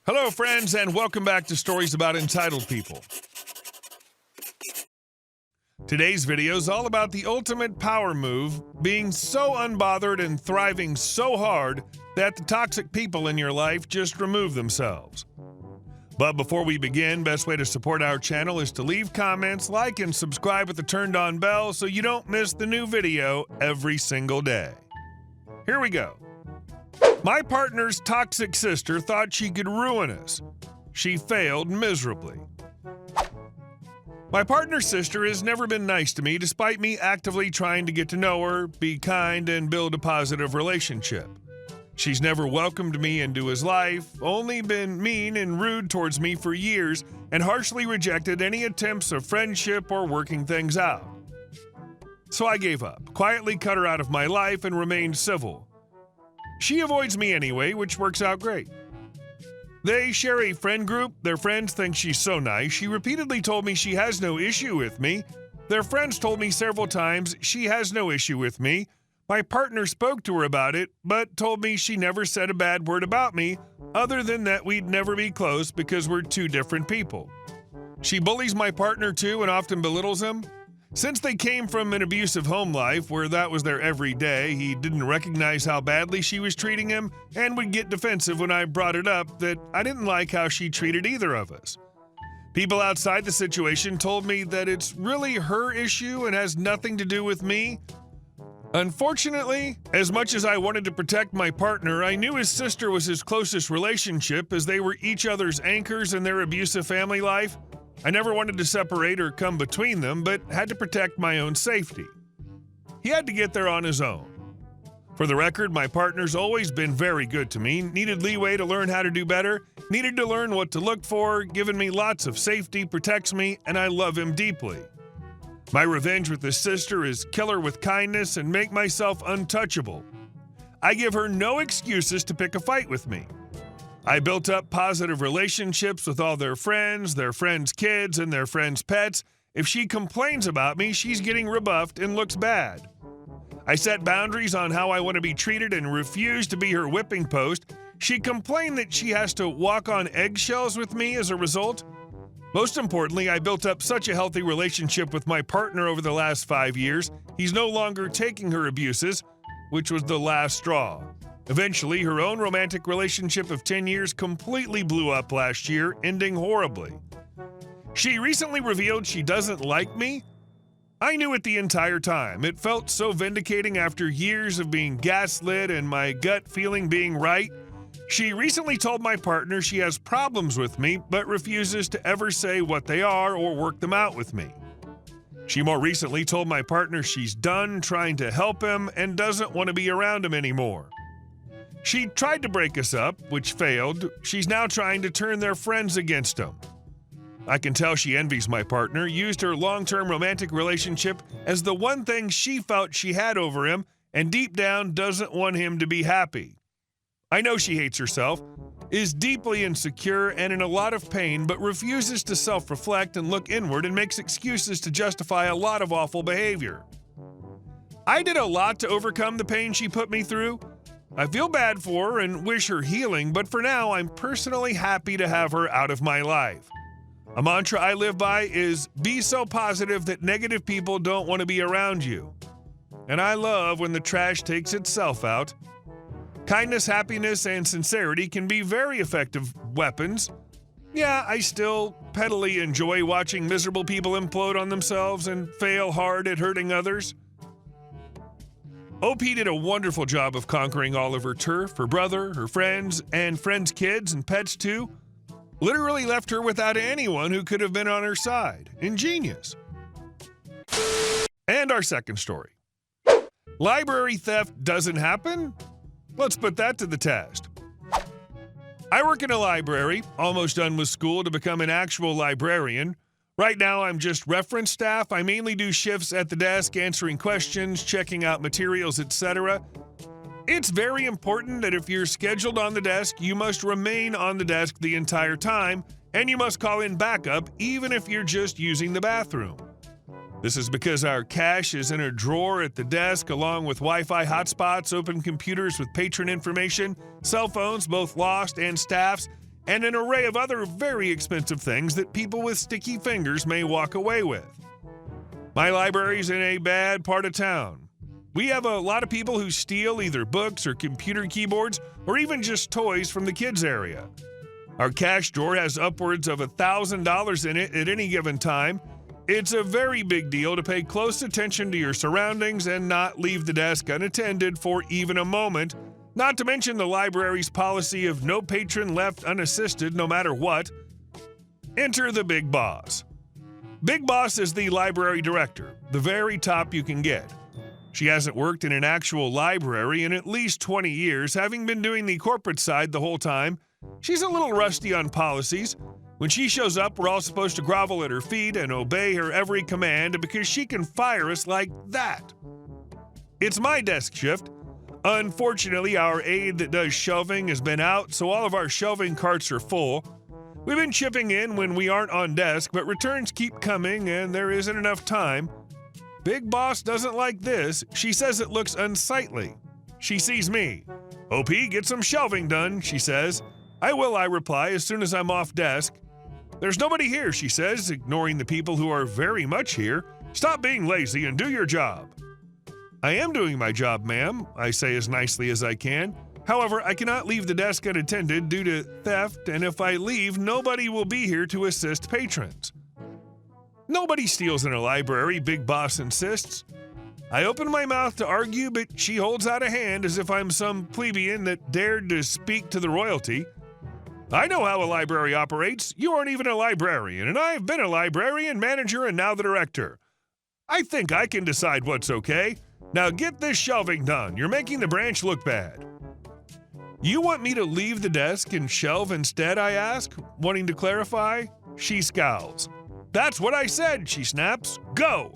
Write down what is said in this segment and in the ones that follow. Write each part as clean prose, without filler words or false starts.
Hello, friends, and welcome back to Stories About Entitled People. Today's video is all about the ultimate power move, being so unbothered and thriving so hard that the toxic people in your life just remove themselves. But before we begin, best way to support our channel is to leave comments, like, and subscribe with the turned-on bell so you don't miss the new video every single day. Here we go. My partner's toxic sister thought she could ruin us. She failed miserably. My partner's sister has never been nice to me despite me actively trying to get to know her, be kind, and build a positive relationship. She's never welcomed me into his life, only been mean and rude towards me for years, and harshly rejected any attempts of friendship or working things out. So I gave up, quietly cut her out of my life, and remained civil. She avoids me anyway, which works out great. They share a friend group. Their friends think she's so nice. She repeatedly told me she has no issue with me. Their friends told me several times she has no issue with me. My partner spoke to her about it, but told me she never said a bad word about me, other than that we'd never be close because we're two different people. She bullies my partner too and often belittles him. Since they came from an abusive home life where that was their everyday, he didn't recognize how badly she was treating him and would get defensive when I brought it up that I didn't like how she treated either of us. People outside the situation told me that it's really her issue and has nothing to do with me. Unfortunately, as much as I wanted to protect my partner, I knew his sister was his closest relationship as they were each other's anchors in their abusive family life. I never wanted to separate or come between them, but had to protect my own safety. He had to get there on his own. For the record, my partner's always been very good to me, needed leeway to learn how to do better, needed to learn what to look for, given me lots of safety, protects me, and I love him deeply. My revenge with his sister is kill her with kindness and make myself untouchable. I give her no excuses to pick a fight with me. I built up positive relationships with all their friends' kids, and their friends' pets. If she complains about me, she's getting rebuffed and looks bad. I set boundaries on how I want to be treated and refuse to be her whipping post. She complained that she has to walk on eggshells with me as a result. Most importantly, I built up such a healthy relationship with my partner over the last 5 years, he's no longer taking her abuses, which was the last straw. Eventually, her own romantic relationship of 10 years completely blew up last year, ending horribly. She recently revealed she doesn't like me. I knew it the entire time. It felt so vindicating after years of being gaslit and my gut feeling being right. She recently told my partner she has problems with me, but refuses to ever say what they are or work them out with me. She more recently told my partner she's done trying to help him and doesn't want to be around him anymore. She tried to break us up, which failed. She's now trying to turn their friends against him. I can tell she envies my partner, used her long-term romantic relationship as the one thing she felt she had over him, and deep down doesn't want him to be happy. I know she hates herself, is deeply insecure and in a lot of pain, but refuses to self-reflect and look inward and makes excuses to justify a lot of awful behavior. I did a lot to overcome the pain she put me through. I feel bad for her and wish her healing, but for now, I'm personally happy to have her out of my life. A mantra I live by is, be so positive that negative people don't want to be around you. And I love when the trash takes itself out. Kindness, happiness, and sincerity can be very effective weapons. Yeah, I still pettily enjoy watching miserable people implode on themselves and fail hard at hurting others. OP did a wonderful job of conquering all of her turf, her brother, her friends, and friends' kids and pets too. Literally left her without anyone who could have been on her side. Ingenious. And our second story. Library theft doesn't happen? Let's put that to the test. I work in a library, almost done with school to become an actual librarian. Right now, I'm just reference staff. I mainly do shifts at the desk, answering questions, checking out materials, etc. It's very important that if you're scheduled on the desk, you must remain on the desk the entire time, and you must call in backup even if you're just using the bathroom. This is because our cash is in a drawer at the desk, along with Wi-Fi hotspots, open computers with patron information, cell phones, both lost, and staff's, and an array of other very expensive things that people with sticky fingers may walk away with. My library's in a bad part of town. We have a lot of people who steal either books or computer keyboards or even just toys from the kids area. Our cash drawer has upwards of $1,000 in it at any given time. It's a very big deal to pay close attention to your surroundings and not leave the desk unattended for even a moment, not to mention the library's policy of no patron left unassisted no matter what. Enter the Big Boss. Big Boss is the library director, the very top you can get. She hasn't worked in an actual library in at least 20 years, having been doing the corporate side the whole time. She's a little rusty on policies. When she shows up, we're all supposed to grovel at her feet and obey her every command because she can fire us like that. It's my desk shift. Unfortunately, our aide that does shelving has been out, so all of our shelving carts are full. We've been chipping in when we aren't on desk, but returns keep coming and there isn't enough time. Big Boss doesn't like this. She says it looks unsightly. She sees me. OP, get some shelving done, she says. I will, I reply, as soon as I'm off desk. There's nobody here, she says, ignoring the people who are very much here. Stop being lazy and do your job. I am doing my job, ma'am, I say as nicely as I can. However, I cannot leave the desk unattended due to theft, and if I leave, nobody will be here to assist patrons. Nobody steals in a library, Big Boss insists. I open my mouth to argue, but she holds out a hand as if I'm some plebeian that dared to speak to the royalty. I know how a library operates. You aren't even a librarian, and I've been a librarian, manager, and now the director. I think I can decide what's okay. Now get this shelving done. You're making the branch look bad. You want me to leave the desk and shelve instead, I ask, wanting to clarify? She scowls. That's what I said, she snaps. Go!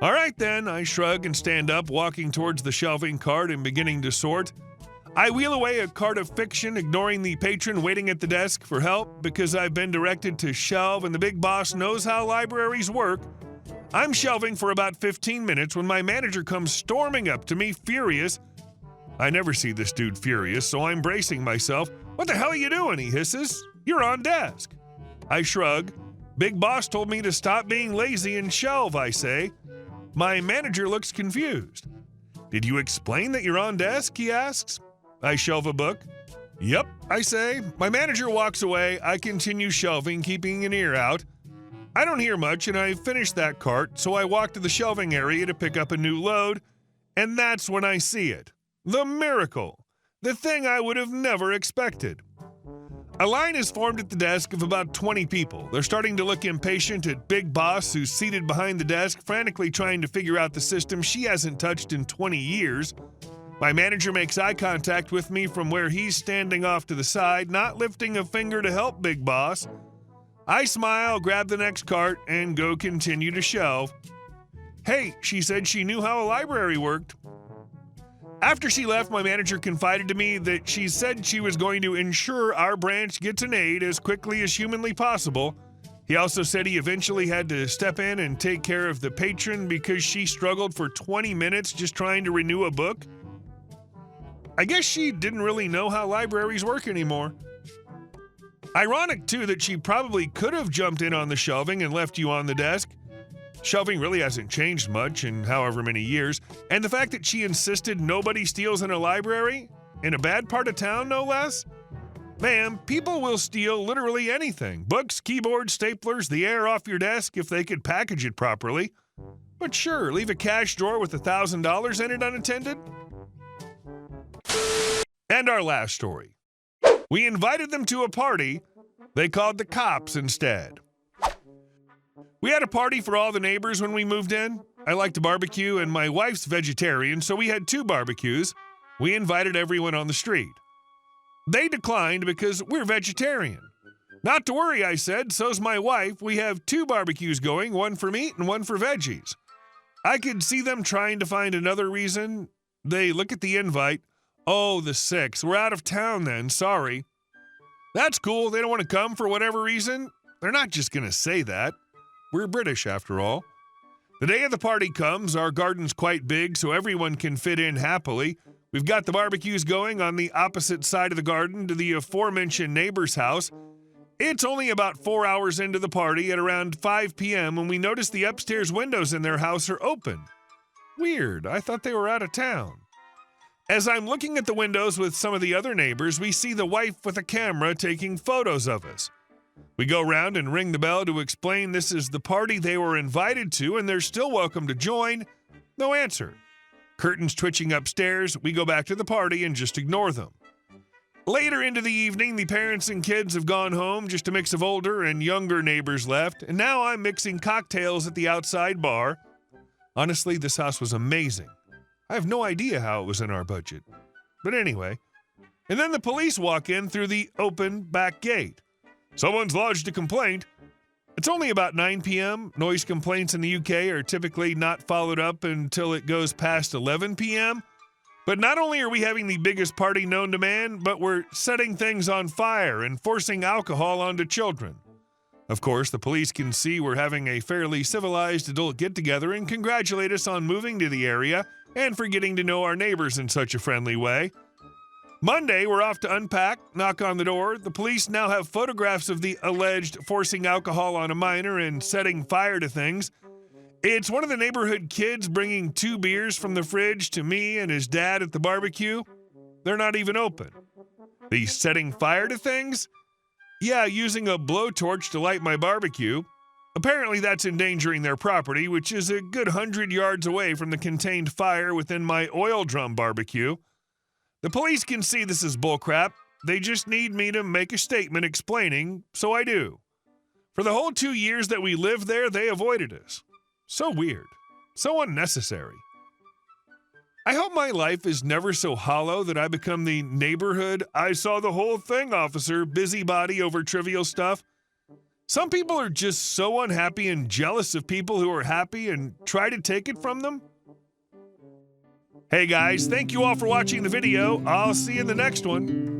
All right then, I shrug and stand up, walking towards the shelving cart and beginning to sort. I wheel away a cart of fiction, ignoring the patron waiting at the desk for help because I've been directed to shelve and the Big Boss knows how libraries work. I'm shelving for about 15 minutes when my manager comes storming up to me, furious. I never see this dude furious, so I'm bracing myself. What the hell are you doing, he hisses. You're on desk. I shrug. Big Boss told me to stop being lazy and shelve, I say. My manager looks confused. Did you explain that you're on desk, he asks. I shelve a book. Yep, I say. My manager walks away. I continue shelving, keeping an ear out. I don't hear much, and I finish that cart, so I walk to the shelving area to pick up a new load, and that's when I see it. The miracle. The thing I would have never expected. A line is formed at the desk of about 20 people. They're starting to look impatient at Big Boss, who's seated behind the desk, frantically trying to figure out the system she hasn't touched in 20 years. My manager makes eye contact with me from where he's standing off to the side, not lifting a finger to help Big Boss. I smile, grab the next cart, and go continue to shelve. Hey, she said she knew how a library worked. After she left, my manager confided to me that she said she was going to ensure our branch gets an aide as quickly as humanly possible. He also said he eventually had to step in and take care of the patron because she struggled for 20 minutes just trying to renew a book. I guess she didn't really know how libraries work anymore. Ironic, too, that she probably could have jumped in on the shelving and left you on the desk. Shelving really hasn't changed much in however many years, and the fact that she insisted nobody steals in a library, in a bad part of town no less? Ma'am, people will steal literally anything. Books, keyboards, staplers, the air off your desk if they could package it properly. But sure, leave a cash drawer with $1,000 in it unattended? And our last story. We invited them to a party. They called the cops instead. We had a party for all the neighbors when we moved in. I like to barbecue, and my wife's vegetarian, so we had 2 barbecues. We invited everyone on the street. They declined because we're vegetarian. Not to worry, I said, so's my wife. We have 2 barbecues going, one for meat and one for veggies. I could see them trying to find another reason. They look at the invite. Oh, the 6th. We're out of town then, sorry. That's cool. They don't want to come for whatever reason. They're not just going to say that. We're British, after all. The day of the party comes. Our garden's quite big, so everyone can fit in happily. We've got the barbecues going on the opposite side of the garden to the aforementioned neighbor's house. It's only about 4 hours into the party at around 5 p.m. when we notice the upstairs windows in their house are open. Weird, I thought they were out of town. As I'm looking at the windows with some of the other neighbors, we see the wife with a camera taking photos of us. We go round and ring the bell to explain this is the party they were invited to and they're still welcome to join. No answer. Curtains twitching upstairs, we go back to the party and just ignore them. Later into the evening, the parents and kids have gone home, just a mix of older and younger neighbors left, and now I'm mixing cocktails at the outside bar. Honestly, this house was amazing. I have no idea how it was in our budget. But anyway, and then the police walk in through the open back gate. Someone's lodged a complaint. It's only about 9 p.m. Noise complaints in the UK are typically not followed up until it goes past 11 p.m. But not only are we having the biggest party known to man, but we're setting things on fire and forcing alcohol onto children. Of course, the police can see we're having a fairly civilized adult get-together and congratulate us on moving to the area and for getting to know our neighbors in such a friendly way. Monday, we're off to unpack, knock on the door. The police now have photographs of the alleged forcing alcohol on a minor and setting fire to things. It's one of the neighborhood kids bringing 2 beers from the fridge to me and his dad at the barbecue. They're not even open. The setting fire to things? Yeah, using a blowtorch to light my barbecue. Apparently that's endangering their property, which is a good 100 yards away from the contained fire within my oil drum barbecue. The police can see this is bullcrap. They just need me to make a statement explaining, so I do. For the whole 2 years that we lived there, they avoided us. So weird. So unnecessary. I hope my life is never so hollow that I become the neighborhood I saw the whole thing officer busybody over trivial stuff. Some people are just so unhappy and jealous of people who are happy and try to take it from them. Hey guys, thank you all for watching the video. I'll see you in the next one.